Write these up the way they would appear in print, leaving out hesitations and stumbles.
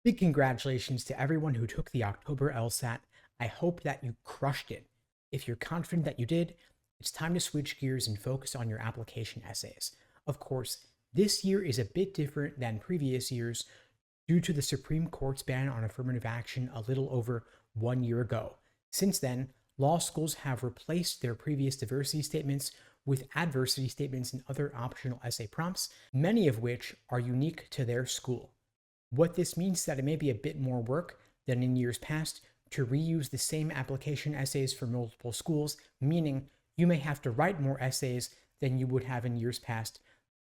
Big congratulations to everyone who took the October LSAT. I hope that you crushed it. If you're confident that you did, it's time to switch gears and focus on your application essays. Of course, this year is a bit different than previous years due to the Supreme Court's ban on affirmative action a little over 1 year ago. Since then, law schools have replaced their previous diversity statements with adversity statements and other optional essay prompts, many of which are unique to their school. What this means is that it may be a bit more work than in years past to reuse the same application essays for multiple schools, meaning you may have to write more essays than you would have in years past.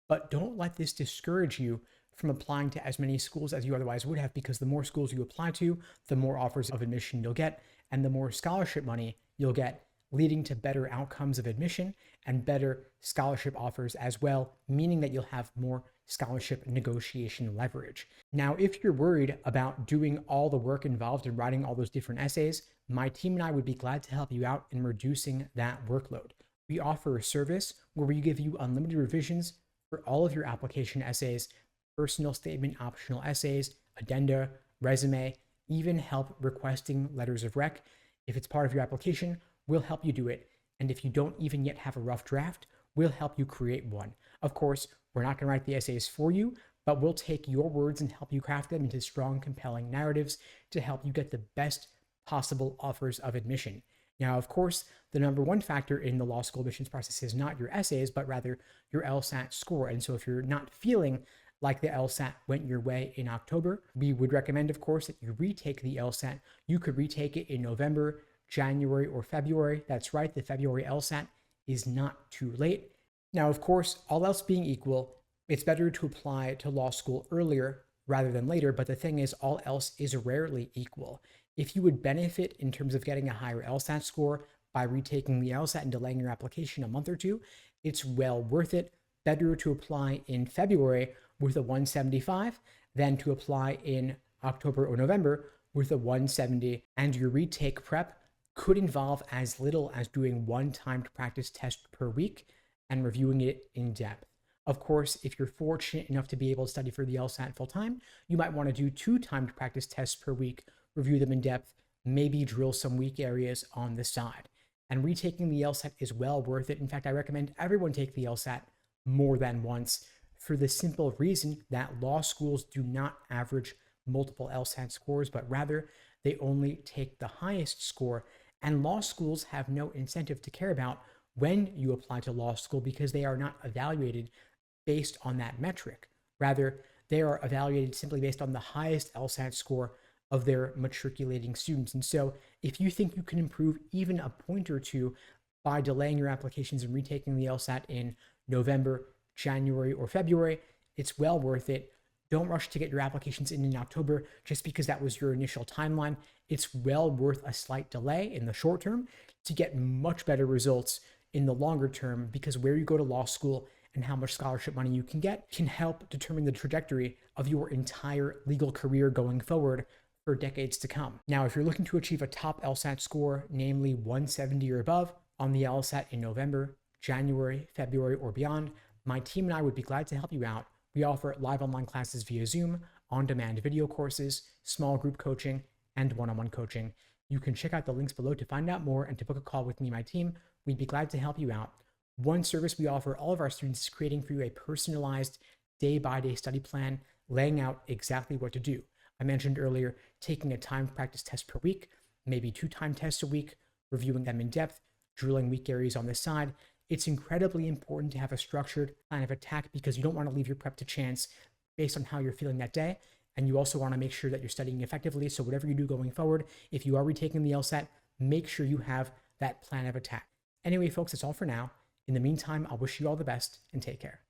But don't let this discourage you from applying to as many schools as you otherwise would have, because the more schools you apply to, the more offers of admission you'll get, and the more scholarship money you'll get, leading to better outcomes of admission and better scholarship offers as well, meaning that you'll have more scholarship negotiation leverage. Now, if you're worried about doing all the work involved in writing all those different essays, my team and I would be glad to help you out in reducing that workload. We offer a service where we give you unlimited revisions for all of your application essays, personal statement optional essays, addenda, resume, even help requesting letters of rec. If it's part of your application, we'll help you do it. And if you don't even yet have a rough draft, we'll help you create one. Of course, we're not going to write the essays for you, but we'll take your words and help you craft them into strong, compelling narratives to help you get the best possible offers of admission. Now, of course, the number one factor in the law school admissions process is not your essays, but rather your LSAT score. And so if you're not feeling like the LSAT went your way in October, we would recommend, of course, that you retake the LSAT. You could retake it in November, January, or February. That's right, the February LSAT is not too late. Now, of course, all else being equal, it's better to apply to law school earlier rather than later, but the thing is, all else is rarely equal. If you would benefit in terms of getting a higher LSAT score by retaking the LSAT and delaying your application a month or two, it's well worth it. Better to apply in February with a 175 than to apply in October or November with a 170. And your retake prep could involve as little as doing one timed practice test per week and reviewing it in depth. Of course, if you're fortunate enough to be able to study for the LSAT full time, you might want to do two timed practice tests per week, review them in depth, maybe drill some weak areas on the side. And retaking the LSAT is well worth it. In fact, I recommend everyone take the LSAT more than once for the simple reason that law schools do not average multiple LSAT scores, but rather they only take the highest score. And law schools have no incentive to care about when you apply to law school because they are not evaluated based on that metric. Rather, they are evaluated simply based on the highest LSAT score of their matriculating students. And so if you think you can improve even a point or two by delaying your applications and retaking the LSAT in November, January, or February, it's well worth it. Don't rush to get your applications in October just because that was your initial timeline. It's well worth a slight delay in the short term to get much better results in the longer term, because where you go to law school and how much scholarship money you can get can help determine the trajectory of your entire legal career going forward for decades to come. Now, if you're looking to achieve a top LSAT score, namely 170 or above on the LSAT in November, January, February, or beyond, my team and I would be glad to help you out. We offer live online classes via Zoom, on-demand video courses, small group coaching, and one-on-one coaching. You can check out the links below to find out more and to book a call with me and my team. We'd be glad to help you out. One service we offer all of our students is creating for you a personalized day-by-day study plan, laying out exactly what to do. I mentioned earlier, taking a timed practice test per week, maybe 2 timed tests a week, reviewing them in depth, drilling weak areas on the side. It's incredibly important to have a structured plan of attack because you don't want to leave your prep to chance based on how you're feeling that day. And you also want to make sure that you're studying effectively. So whatever you do going forward, if you are retaking the LSAT, make sure you have that plan of attack. Anyway, folks, that's all for now. In the meantime, I'll wish you all the best and take care.